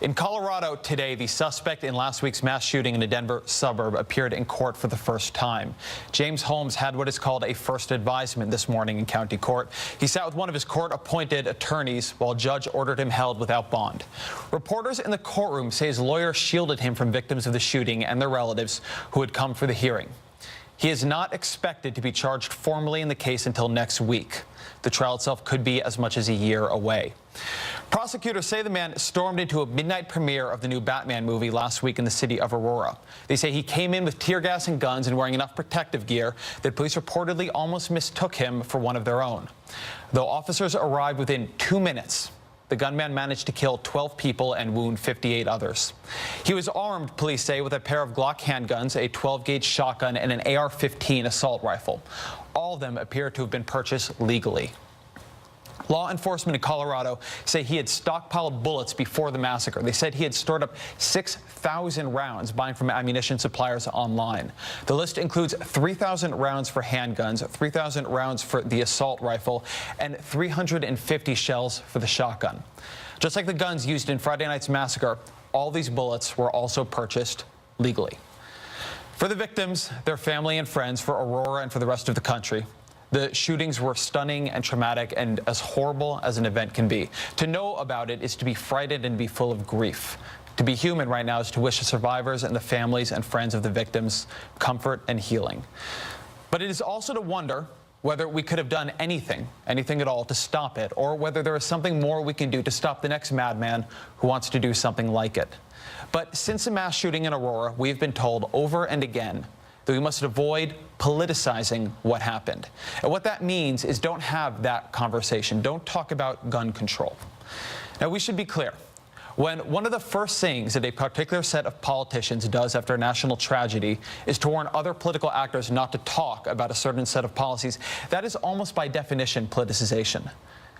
In Colorado today, the suspect in last week's mass shooting in a Denver suburb appeared in court for the first time. James Holmes had what is called a first advisement this morning in county court. He sat with one of his court-appointed attorneys while a judge ordered him held without bond. Reporters in the courtroom say his lawyer shielded him from victims of the shooting and their relatives who had come for the hearing. He is not expected to be charged formally in the case until next week. The trial itself could be as much as a year away. Prosecutors say the man stormed into a midnight premiere of the new Batman movie last week in the city of Aurora. They say he came in with tear gas and guns and wearing enough protective gear that police reportedly almost mistook him for one of their own. Though officers arrived within 2 minutes, the gunman managed to kill 12 people and wound 58 others. He was armed, police say, with a pair of Glock handguns, a 12-gauge shotgun, and an AR-15 assault rifle. All of them appear to have been purchased legally. Law enforcement in Colorado say he had stockpiled bullets before the massacre. They said he had stored up 6,000 rounds, buying from ammunition suppliers online. The list includes 3,000 rounds for handguns, 3,000 rounds for the assault rifle, and 350 shells for the shotgun. Just like the guns used in Friday night's massacre, all these bullets were also purchased legally. For the victims, their family and friends, for Aurora and for the rest of the country, the shootings were stunning and traumatic and as horrible as an event can be. To know about it is to be frightened and be full of grief. To be human right now is to wish the survivors and the families and friends of the victims comfort and healing. But it is also to wonder whether we could have done anything at all to stop it, or whether there is something more we can do to stop the next madman who wants to do something like it. But since the mass shooting in Aurora, we've been told over and again that we must avoid politicizing what happened. And what that means is don't have that conversation. Don't talk about gun control. Now, we should be clear. When one of the first things that a particular set of politicians does after a national tragedy is to warn other political actors not to talk about a certain set of policies, that is almost by definition politicization.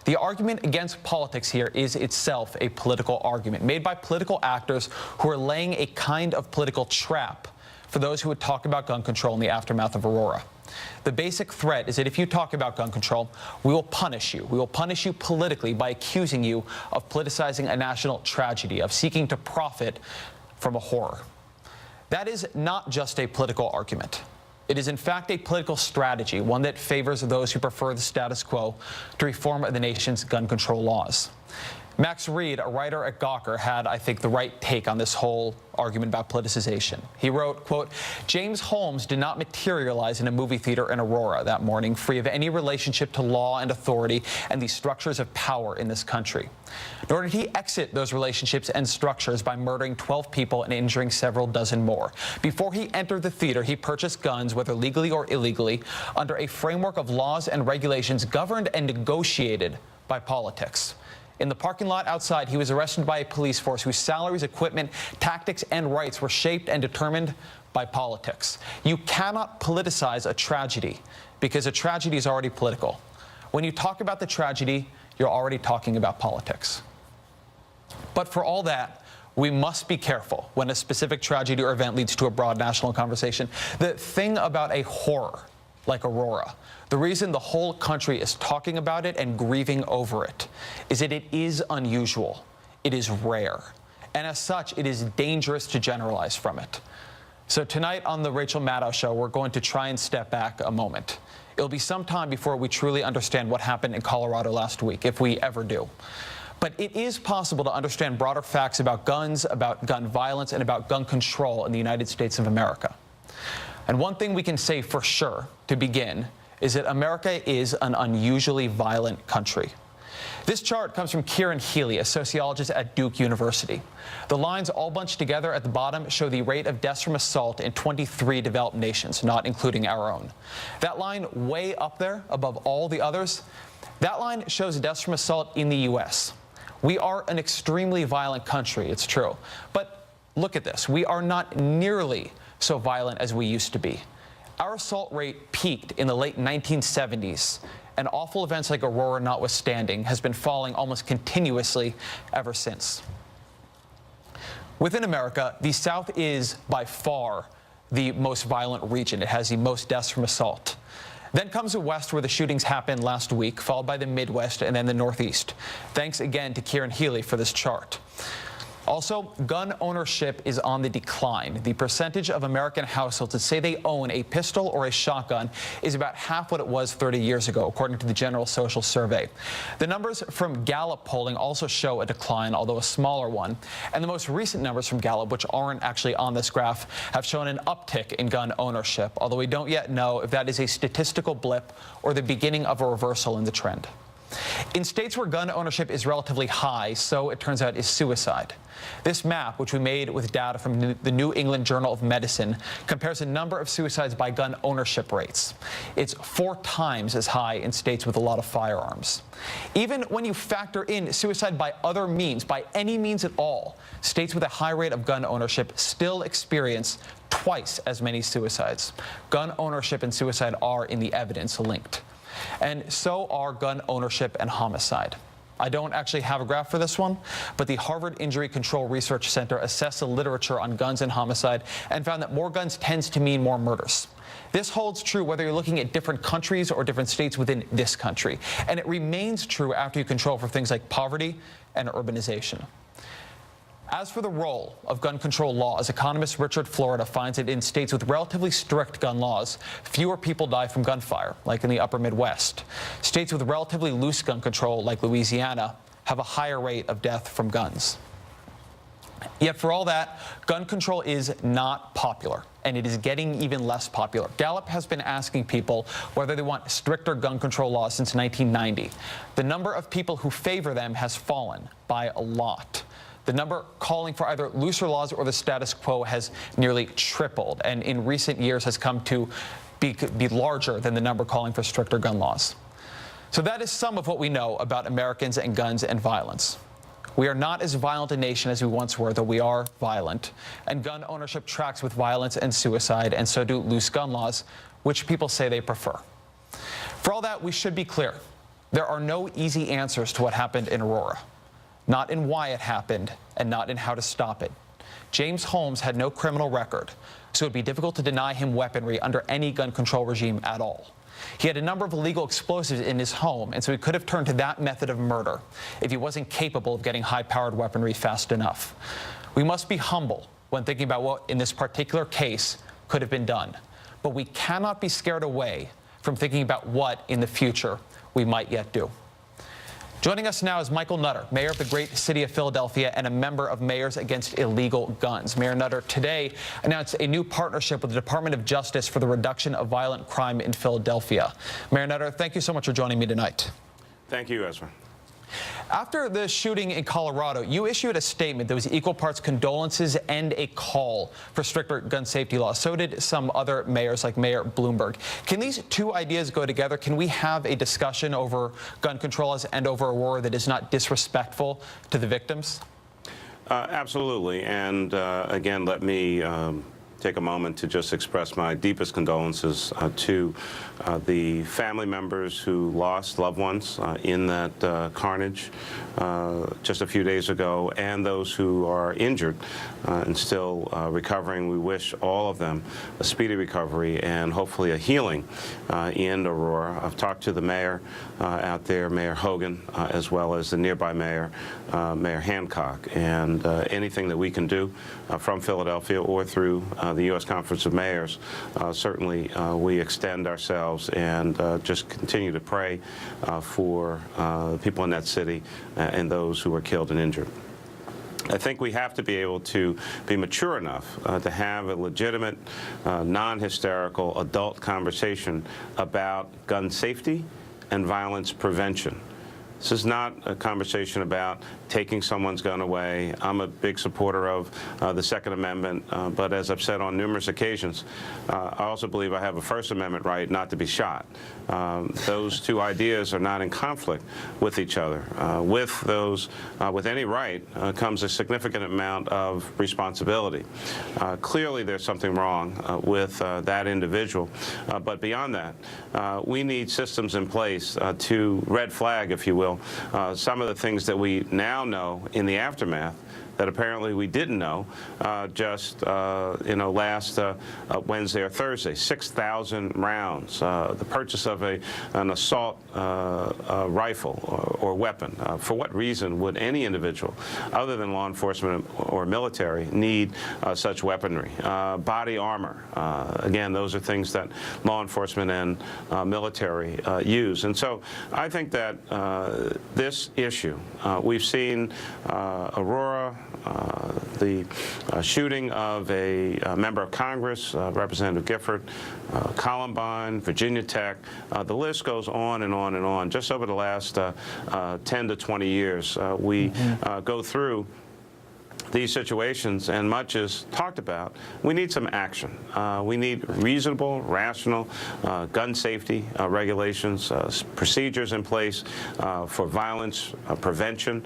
The argument against politics here is itself a political argument made by political actors who are laying a kind of political trap for those who would talk about gun control in the aftermath of Aurora. The basic threat is that if you talk about gun control, we will punish you. We will punish you politically by accusing you of politicizing a national tragedy, of seeking to profit from a horror. That is not just a political argument. It is, in fact, a political strategy, one that favors those who prefer the status quo to reform the nation's gun control laws. Max Reed, a writer at Gawker, had, I think, the right take on this whole argument about politicization. He wrote, quote, James Holmes did not materialize in a movie theater in Aurora that morning, free of any relationship to law and authority and the structures of power in this country. Nor did he exit those relationships and structures by murdering 12 people and injuring several dozen more. Before he entered the theater, he purchased guns, whether legally or illegally, under a framework of laws and regulations governed and negotiated by politics. In the parking lot outside, he was arrested by a police force whose salaries, equipment, tactics, and rights were shaped and determined by politics. You cannot politicize a tragedy because a tragedy is already political. When you talk about the tragedy, you're already talking about politics. But for all that, we must be careful when a specific tragedy or event leads to a broad national conversation. The thing about a horror like Aurora, the reason the whole country is talking about it and grieving over it is that it is unusual, it is rare, and as such, it is dangerous to generalize from it. So tonight on the Rachel Maddow Show, we're going to try and step back a moment. It'll be some time before we truly understand what happened in Colorado last week, if we ever do. But it is possible to understand broader facts about guns, about gun violence, and about gun control in the United States of America. And one thing we can say for sure, to begin, is that America is an unusually violent country. This chart comes from Kieran Healy, a sociologist at Duke University. The lines all bunched together at the bottom show the rate of deaths from assault in 23 developed nations, not including our own. That line way up there, above all the others, that line shows deaths from assault in the U.S. We are an extremely violent country, it's true. But look at this. We are not nearly so violent as we used to be. Our assault rate peaked in the late 1970s, and awful events like Aurora notwithstanding has been falling almost continuously ever since. Within America, the South is by far the most violent region. It has the most deaths from assault. Then comes the West, where the shootings happened last week, followed by the Midwest and then the Northeast. Thanks again to Kieran Healy for this chart. Also, gun ownership is on the decline. The percentage of American households that say they own a pistol or a shotgun is about half what it was 30 years ago, according to the General Social Survey. The numbers from Gallup polling also show a decline, although a smaller one. And the most recent numbers from Gallup, which aren't actually on this graph, have shown an uptick in gun ownership, although we don't yet know if that is a statistical blip or the beginning of a reversal in the trend. In states where gun ownership is relatively high, so it turns out is suicide. This map, which we made with data from the New England Journal of Medicine, compares the number of suicides by gun ownership rates. It's 4 times as high in states with a lot of firearms. Even when you factor in suicide by other means, by any means at all, states with a high rate of gun ownership still experience twice as many suicides. Gun ownership and suicide are, in the evidence, linked. And so are gun ownership and homicide. I don't actually have a graph for this one, but the Harvard Injury Control Research Center assessed the literature on guns and homicide and found that more guns tends to mean more murders. This holds true whether you're looking at different countries or different states within this country. And it remains true after you control for things like poverty and urbanization. As for the role of gun control laws, economist Richard Florida finds that in states with relatively strict gun laws, fewer people die from gunfire, like in the upper Midwest. States with relatively loose gun control, like Louisiana, have a higher rate of death from guns. Yet for all that, gun control is not popular, and it is getting even less popular. Gallup has been asking people whether they want stricter gun control laws since 1990. The number of people who favor them has fallen by a lot. The number calling for either looser laws or the status quo has nearly tripled, and in recent years has come to be larger than the number calling for stricter gun laws. So that is some of what we know about Americans and guns and violence. We are not as violent a nation as we once were, though we are violent. And gun ownership tracks with violence and suicide, and so do loose gun laws, which people say they prefer. For all that, we should be clear. There are no easy answers to what happened in Aurora. Not in why it happened, and not in how to stop it. James Holmes had no criminal record, so it would be difficult to deny him weaponry under any gun control regime at all. He had a number of illegal explosives in his home, and so he could have turned to that method of murder if he wasn't capable of getting high-powered weaponry fast enough. We must be humble when thinking about what, in this particular case, could have been done. But we cannot be scared away from thinking about what, in the future, we might yet do. Joining us now is Michael Nutter, mayor of the great city of Philadelphia and a member of Mayors Against Illegal Guns. Mayor Nutter today announced a new partnership with the Department of Justice for the reduction of violent crime in Philadelphia. Mayor Nutter, thank you so much for joining me tonight. Thank you, Ezra. After the shooting in Colorado, you issued a statement that was equal parts condolences and a call for stricter gun safety laws. So did some other mayors, like Mayor Bloomberg. Can these two ideas go together? Can we have a discussion over gun control laws and over Aurora that is not disrespectful to the victims? Absolutely. And again, let me take a moment to just express my deepest condolences to the family members who lost loved ones in that carnage just a few days ago, and those who are injured and still recovering. We wish all of them a speedy recovery and hopefully a healing in Aurora. I've talked to the mayor out there, Mayor Hogan, as well as the nearby mayor, Mayor Hancock, and anything that we can do from Philadelphia or through the U.S. Conference of Mayors, certainly we extend ourselves and just continue to pray for people in that city and those who were killed and injured. I think we have to be able to be mature enough to have a legitimate, non-hysterical adult conversation about gun safety and violence prevention. This is not a conversation about taking someone's gun away. I'm a big supporter of the Second Amendment, but as I've said on numerous occasions, I also believe I have a First Amendment right not to be shot. Those two ideas are not in conflict with each other. With any right comes a significant amount of responsibility. Clearly, there's something wrong with that individual, but beyond that, we need systems in place to red flag, if you will, some of the things that we now know in the aftermath that apparently we didn't know just last Wednesday or Thursday. 6,000 rounds. The purchase of an assault rifle or weapon. For what reason would any individual, other than law enforcement or military, need such weaponry? Body armor. Again, those are things that law enforcement and military use. And so I think that this issue, we've seen Aurora, the shooting of a member of Congress, Representative Gifford, Columbine, Virginia Tech. The list goes on and on and on. Just over the last 10 to 20 years, we go through these situations, and much is talked about. We need some action. We need reasonable, rational gun safety regulations, procedures in place for violence prevention.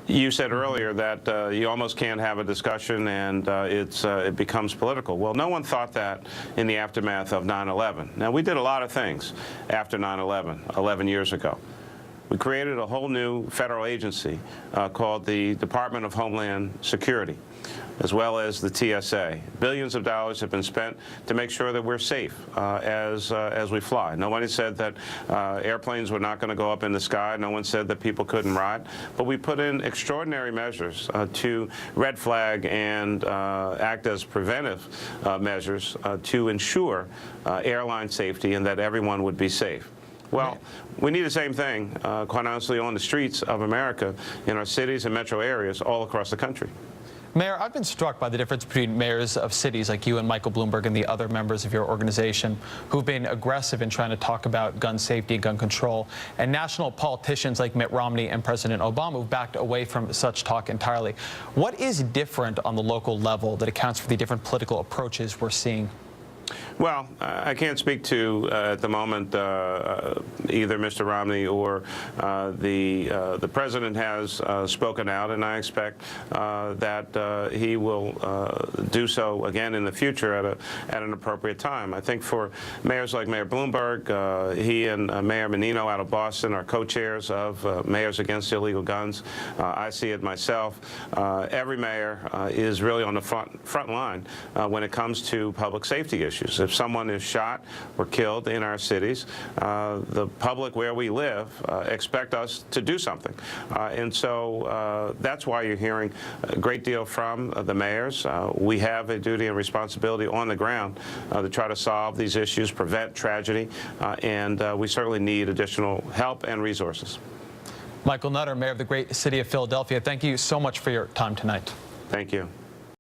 You said earlier that you almost can't have a discussion and it becomes political. Well, no one thought that in the aftermath of 9/11. Now, we did a lot of things after 9/11, 11 years ago. We created a whole new federal agency called the Department of Homeland Security, as well as the TSA. Billions of dollars have been spent to make sure that we're safe as we fly. Nobody said that airplanes were not going to go up in the sky. No one said that people couldn't ride. But we put in extraordinary measures to red flag and act as preventive measures to ensure airline safety and that everyone would be safe. Well, we need the same thing, quite honestly, on the streets of America, in our cities and metro areas all across the country. Mayor, I've been struck by the difference between mayors of cities like you and Michael Bloomberg and the other members of your organization who've been aggressive in trying to talk about gun safety and gun control, and national politicians like Mitt Romney and President Obama who've backed away from such talk entirely. What is different on the local level that accounts for the different political approaches we're seeing? Well, I can't speak to, at the moment, either Mr. Romney or the president has spoken out, and I expect that he will do so again in the future at an appropriate time. I think for mayors like Mayor Bloomberg, he and Mayor Menino out of Boston are co-chairs of Mayors Against Illegal Guns. I see it myself. Every mayor is really on the front line when it comes to public safety issues. If someone is shot or killed in our cities, the public where we live expect us to do something. And so that's why you're hearing a great deal from the mayors. We have a duty and responsibility on the ground to try to solve these issues, prevent tragedy, and we certainly need additional help and resources. Michael Nutter, Mayor of the great city of Philadelphia, thank you so much for your time tonight. Thank you.